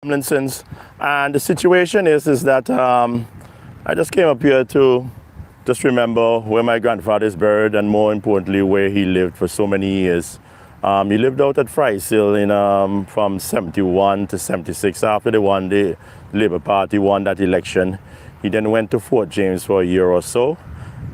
Tomlinson's, and the situation is that I just came up here to just remember where my grandfather is buried, and more importantly, where he lived for so many years. He lived out at Fry's Hill in from 71 to 76. After they won, the Labour Party won that election. He then went to Fort James for a year or so,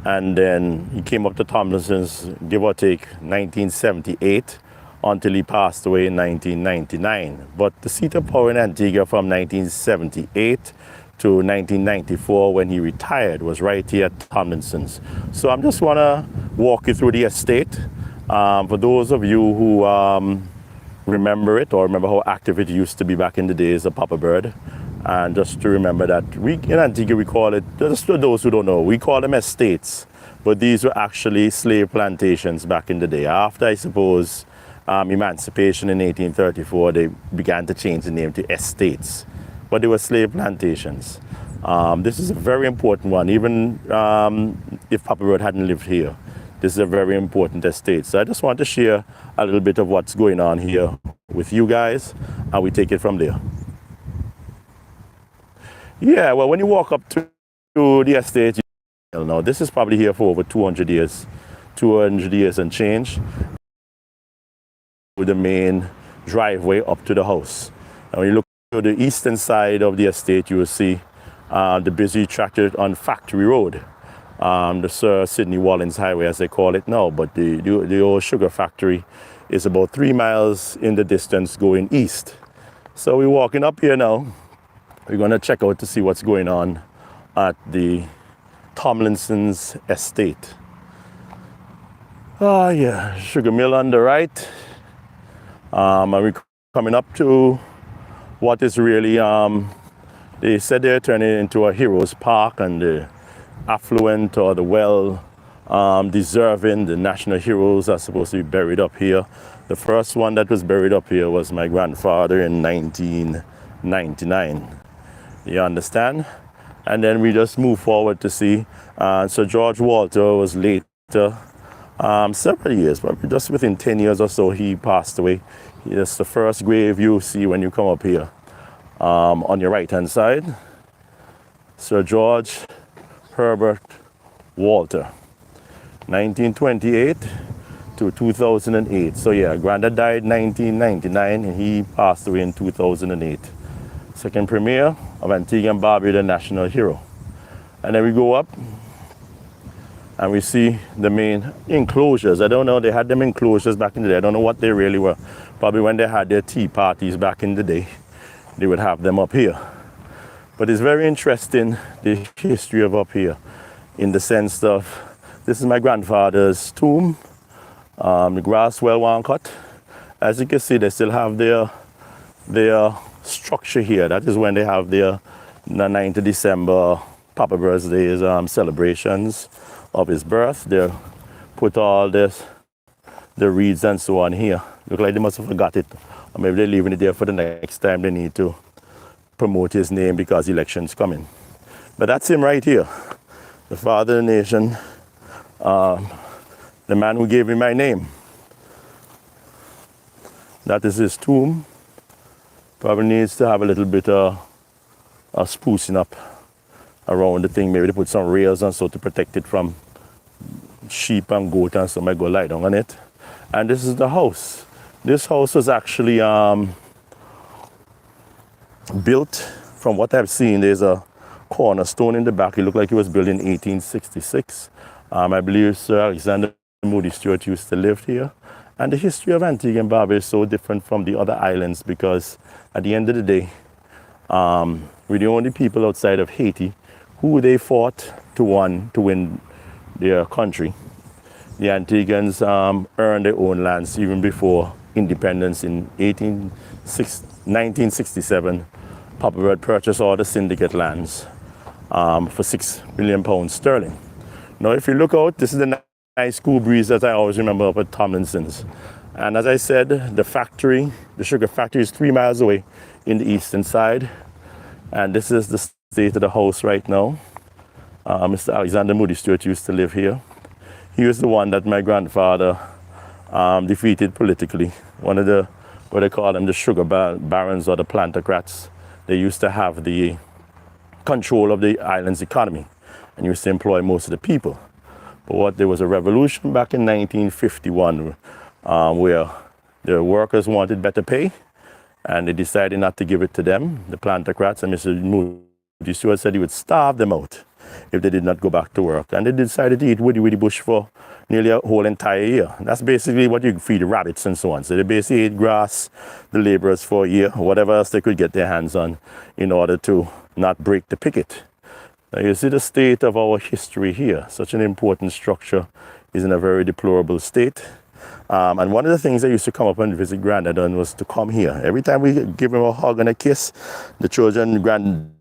and then he came up to Tomlinson's, give or take, 1978, until he passed away in 1999. But the seat of power in Antigua from 1978 to 1994, when he retired, was right here at Tomlinson's. So I'm just want to walk you through the estate. For those of you who remember it, or remember how active it used to be back in the days of Papa Bird, and just to remember that we in Antigua, we call it, just for those who don't know, we call them estates, but these were actually slave plantations back in the day. After, I suppose, emancipation in 1834, they began to change the name to estates, but they were slave plantations. This is a very important one, even if Papa Bird hadn't lived here. This is a very important estate. So I just want to share a little bit of what's going on here with you guys, and we take it from there. Yeah, well, when you walk up to the estate, you know, this is probably here for over 200 years, 200 years and change, with the main driveway up to the house. And when you look to the eastern side of the estate, you will see the busy tractor on Factory Road, the Sir Sidney Wallins Highway, as they call it now. But the old sugar factory is about 3 miles in the distance going east. So we're walking up here now. We're going to check out to see what's going on at the Tomlinson's estate. Ah, yeah, sugar mill on the right. And we're coming up to what is really, they said they're turning it into a heroes park, and the affluent or the well deserving, the national heroes are supposed to be buried up here. The first one that was buried up here was my grandfather in 1999. You understand? And then we just move forward to see Sir George Walter was later, several years, probably just within 10 years or so, he passed away. It's the first grave you see when you come up here. On your right hand side, Sir George Herbert Walter, 1928 to 2008. So yeah, Grandad died 1999 and he passed away in 2008. Second Premier of Antigua and Barbuda, national hero. And then we go up and we see the main enclosures. I don't know, they had them enclosures back in the day. I don't know what they really were. Probably when they had their tea parties back in the day, they would have them up here. But it's very interesting, the history of up here, in the sense of, this is my grandfather's tomb, the grass well one cut. As you can see, they still have their structure here. That is when they have their 9th of December, Papa Bird's Day celebrations of his birth. They put all this, the reeds and so on here. Look like they must have forgot it. Or maybe they're leaving it there for the next time they need to promote his name because election's coming. But that's him right here. The father of the nation, the man who gave me my name. That is his tomb. Probably needs to have a little bit of sprucing up around the thing. Maybe they put some rails and so to protect it from sheep and goat and so might go lie down on it. And this is the house. This house was actually built, from what I've seen, there's a cornerstone in the back. It looked like it was built in 1866. I believe Sir Alexander Moody Stewart used to live here. And the history of Antigua and Barbuda is so different from the other islands because at the end of the day, we're the only people outside of Haiti who they fought to win their country. The Antiguans earned their own lands even before independence in 1967. Papa Bird purchased all the syndicate lands for £6 million sterling. Now, if you look out, this is the nice cool breeze that I always remember up at Tomlinson's. And as I said, the factory, the sugar factory, is 3 miles away in the eastern side. And this is the state of the house right now. Mr. Alexander Moody Stewart used to live here. He was the one that my grandfather defeated politically. One of the, what they call them, the sugar barons or the plantocrats. they used to have the control of the island's economy and used to employ most of the people. But there was a revolution back in 1951 where the workers wanted better pay, and they decided not to give it to them, the plantocrats, and Mr. Moody Stewart said he would starve them out if they did not go back to work. And they decided to eat woody bush for nearly a whole entire year. That's basically what you feed the rabbits and so on. So they basically ate grass, the laborers, for a year, whatever else they could get their hands on in order to not break the picket. Now you see the state of our history here. Such an important structure is in a very deplorable state. And one of the things I used to come up and visit Granddad on was to come here. Every time we give him a hug and a kiss, the children, Granddad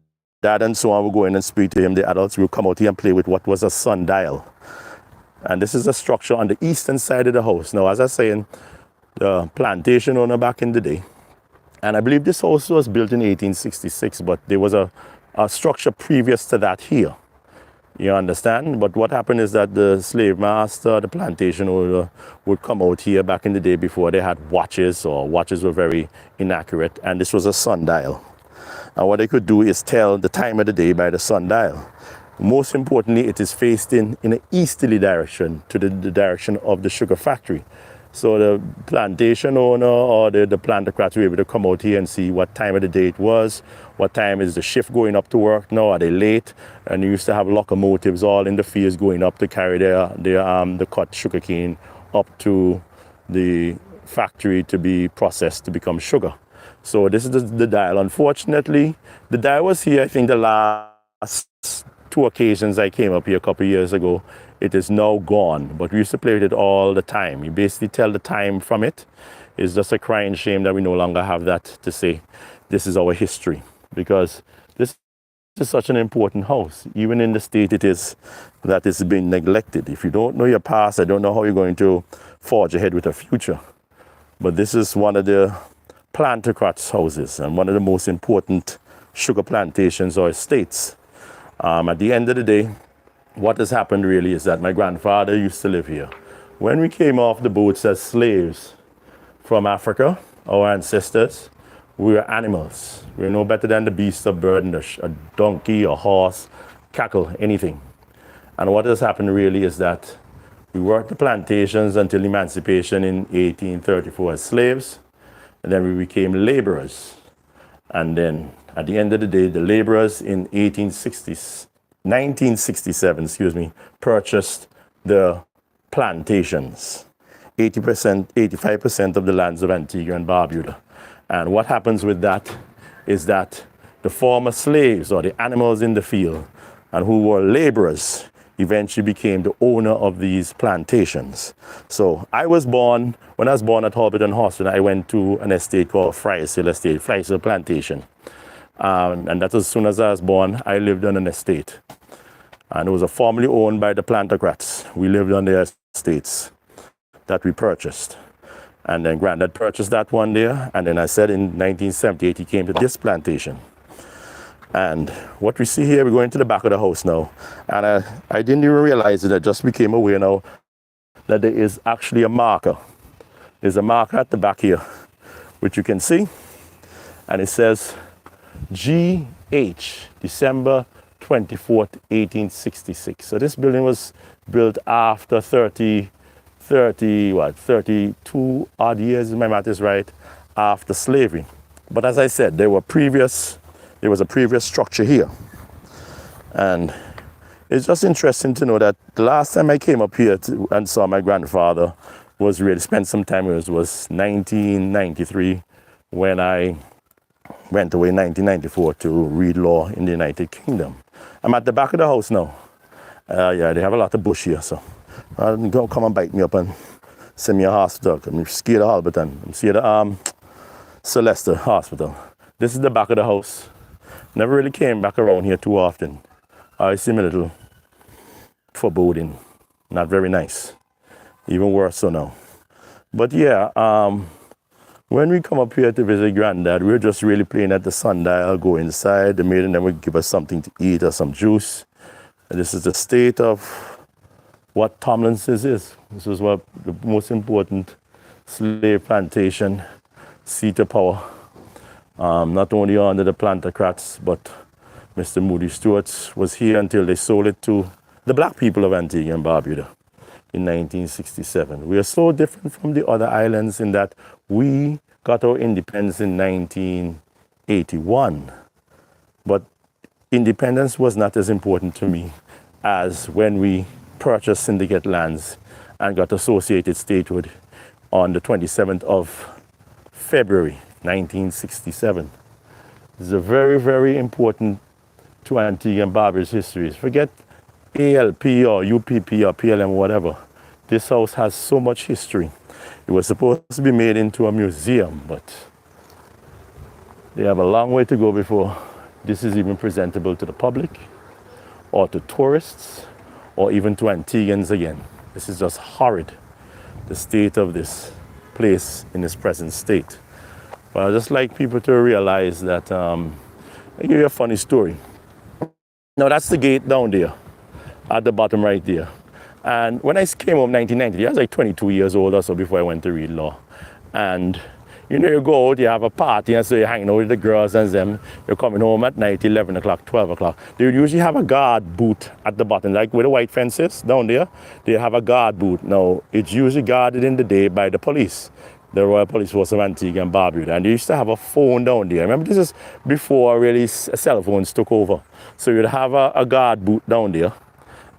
and so on, would go in and speak to him. The adults will come out here and play with what was a sundial. And this is a structure on the eastern side of the house. Now, as I was saying, the plantation owner back in the day, and I believe this house was built in 1866, but there was a structure previous to that here. You understand? But what happened is that the slave master, the plantation owner, would come out here back in the day before they had watches, or watches were very inaccurate, and this was a sundial. And what they could do is tell the time of the day by the sundial. Most importantly, it is faced in an easterly direction, to the direction of the sugar factory. So the plantation owner or the plantocrats were able to come out here and see what time of the day it was, what time is the shift going up to work now, are they late? And you used to have locomotives all in the fields going up to carry the cut sugarcane up to the factory to be processed to become sugar. So this is the dial. Unfortunately, the dial was here, I think, the last 2 occasions I came up here a couple of years ago. It is now gone, but we used to play with it all the time. You basically tell the time from it. It's just a crying shame that we no longer have that to say this is our history, because this is such an important house, even in the state it is, that it's been neglected. If you don't know your past, I don't know how you're going to forge ahead with a future. But this is one of the plantocrats' houses and one of the most important sugar plantations or estates. At the end of the day, what has happened really is that my grandfather used to live here. When we came off the boats as slaves from Africa, our ancestors, we were animals. We were no better than the beast of burden, a donkey, a horse, cattle, anything. And what has happened really is that we worked the plantations until emancipation in 1834 as slaves, and then we became laborers. And then at the end of the day, the laborers in 1967, purchased the plantations, 85% of the lands of Antigua and Barbuda. And what happens with that is that the former slaves, or the animals in the field, and who were laborers, eventually became the owner of these plantations. So when I was born at Hobbiton Hospital, I went to an estate called Friars Hill Estate, Friars Hill Plantation. And that as soon as I was born, I lived on an estate. And it was formerly owned by the plantocrats. We lived on their estates that we purchased. And then Granddad purchased that one there. And then I said in 1978, he came to this plantation. And what we see here, we're going to the back of the house now. And I didn't even realize it. I just became aware now that there is actually a marker. There's a marker at the back here, which you can see. And it says GH, December 24th, 1866. So this building was built after 32 odd years, if my math is right, after slavery. But as I said, there was a previous structure here. And it's just interesting to know that the last time I came up here and saw my grandfather spent some time with us, was 1993, when I went away in 1994 to read law in the United Kingdom. I'm at the back of the house now. Yeah, they have a lot of bush here, so don't come and bite me up and send me to hospital. I'm scared of Halberton. I'm scared of Celeste Hospital. This is the back of the house. Never really came back around here too often. I seem a little foreboding. Not very nice. Even worse so now. But yeah, when we come up here to visit Granddad, we're just really playing at the sundial, go inside. The maid and then would give us something to eat or some juice. And this is the state of what Tomlinson's is. This is what the most important slave plantation, seat of power not only under the plantocrats, but Mr. Moody Stewart was here until they sold it to the black people of Antigua and Barbuda in 1967. We are so different from the other islands in that we got our independence in 1981. But independence was not as important to me as when we purchased syndicate lands and got associated statehood on the 27th of February 1967. This is a very, very important to Antigua and Barbuda's history. Forget ALP or UPP or PLM, whatever. This house has so much history. It was supposed to be made into a museum, but they have a long way to go before this is even presentable to the public or to tourists or even to Antiguans again. This is just horrid, the state of this place in its present state. But I'd just like people to realize that, I'll give you a funny story. Now that's the gate down there, at the bottom right there. And when I came home in 1990, I was like 22 years old or so before I went to read law. And you know, you go out, you have a party, and so you're hanging out with the girls and them. You're coming home at night, 11 o'clock, 12 o'clock. They would usually have a guard booth at the bottom, like where the white fence is down there. They have a guard booth. Now, it's usually guarded in the day by the police, the Royal Police Force of Antigua and Barbuda. And they used to have a phone down there. Remember, this is before really cell phones took over. So you'd have a guard booth down there.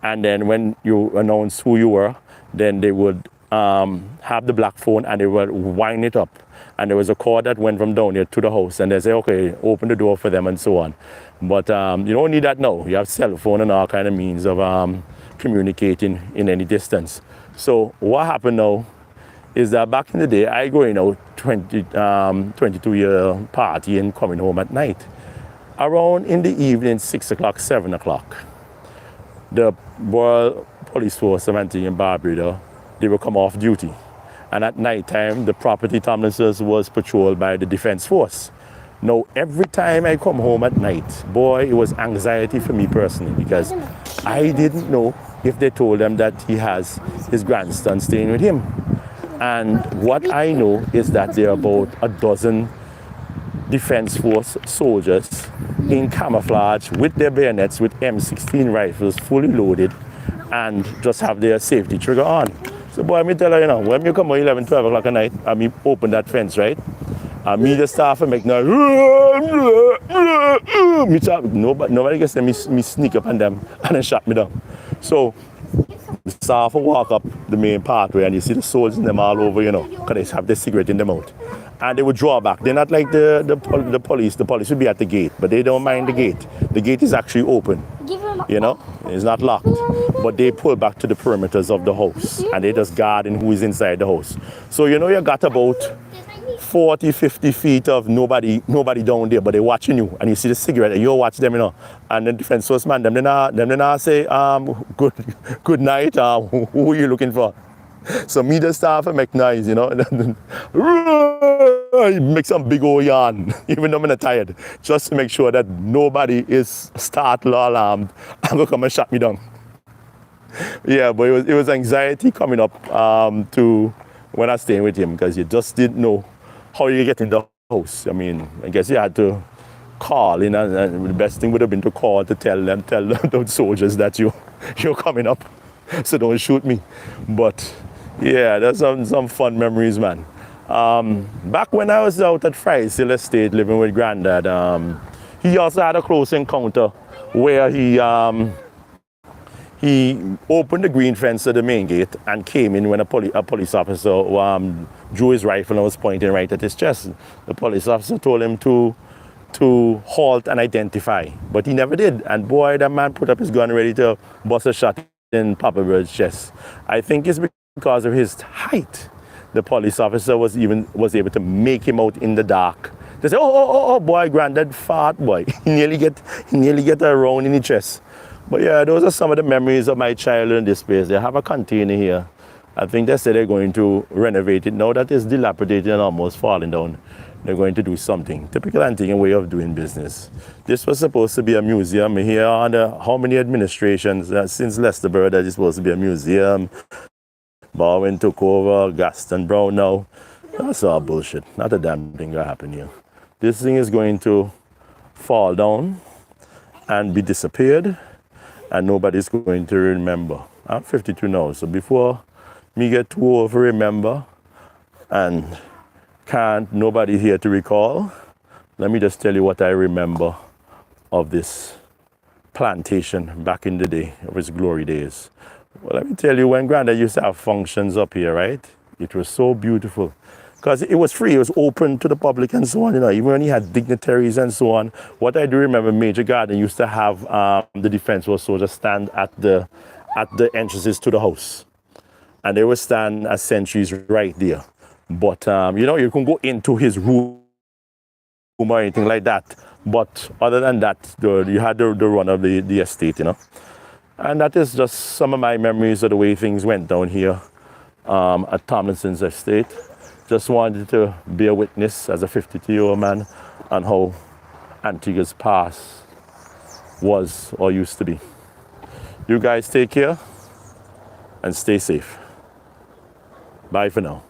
And then when you announce who you were, then they would have the black phone and they would wind it up. And there was a cord that went from down here to the house. And they say, okay, open the door for them and so on. But you don't need that now. You have cell phone and all kind of means of communicating in any distance. So what happened now is that back in the day, I going out 22-year party and coming home at night. Around in the evening, 6 o'clock, 7 o'clock, the Royal Police Force of Antigua and Barbuda, they would come off duty. And at night time, the property Tomlinson's was patrolled by the Defense Force. Now, every time I come home at night, boy, it was anxiety for me personally because I didn't know if they told him that he has his grandson staying with him. And what I know is that there are about a dozen Defense Force soldiers in camouflage with their bayonets, with M16 rifles fully loaded, and just have their safety trigger on. So boy, let me tell you, when you come at 11, 12 o'clock at night, and me open that fence, right? And me the staff and make noise. Nobody can say me sneak up on them and then shut me down. So the staff will walk up the main pathway and you see the soldiers in them all over, because they have their cigarette in their mouth. And they would draw back. They're not like the police. The police would be at the gate, but they don't mind the gate. The gate is actually open, It's not locked. But they pull back to the perimeters of the house and they just guarding who is inside the house. So, you got about 40, 50 feet of nobody down there, but they're watching you. And you see the cigarette and you watch them, And the defense force man, them not say, good night, who are you looking for? So me the staff and make noise, make some big old yarn, even though I'm not tired, just to make sure that nobody is startled or alarmed and will come and shut me down. Yeah, but it was anxiety coming up to when I was staying with him because you just didn't know how you get in the house. I mean, I guess you had to call in, and the best thing would have been to call to tell those soldiers that you're coming up, so don't shoot me. But yeah, there's some fun memories, man. Back when I was out at Fry's Hill Estate living with Granddad, he also had a close encounter where he opened the green fence at the main gate and came in when a police officer drew his rifle and was pointing right at his chest. The police officer told him to halt and identify, but he never did. And boy, that man put up his gun ready to bust a shot in Papa Bird's chest. I think it's because of his height. The police officer was able to make him out in the dark. They say, oh boy, Granddad fart boy. He nearly get a round in the chest. But yeah, those are some of the memories of my childhood in this place. They have a container here. I think they said they're going to renovate it. Now that it's dilapidated and almost falling down, they're going to do something. Typical Antiguan way of doing business. This was supposed to be a museum. Here under how many administrations since Lester Bird that is supposed to be a museum. Bowen took over, Gaston Brown now. That's all bullshit. Not a damn thing gonna happen here. this thing is going to fall down and be disappeared, and nobody's going to remember. I'm 52 now, so before me get too old to remember and nobody here to recall, let me just tell you what I remember of this plantation back in the day, of its glory days. Well, let me tell you, when Grandad used to have functions up here, right? It was so beautiful. Because it was free, it was open to the public and so on, you know, even when he had dignitaries and so on. What I do remember, Major Garden used to have the defense force soldiers stand at the entrances to the house. And they would stand as sentries right there. But, you know, you can go into his room or anything like that. But other than that, you had the run of the estate, you know. And that is just some of my memories of the way things went down here at Tomlinson's estate. Just wanted to bear witness as a 52-year-old man on how Antigua's past was or used to be. You guys take care and stay safe. Bye for now.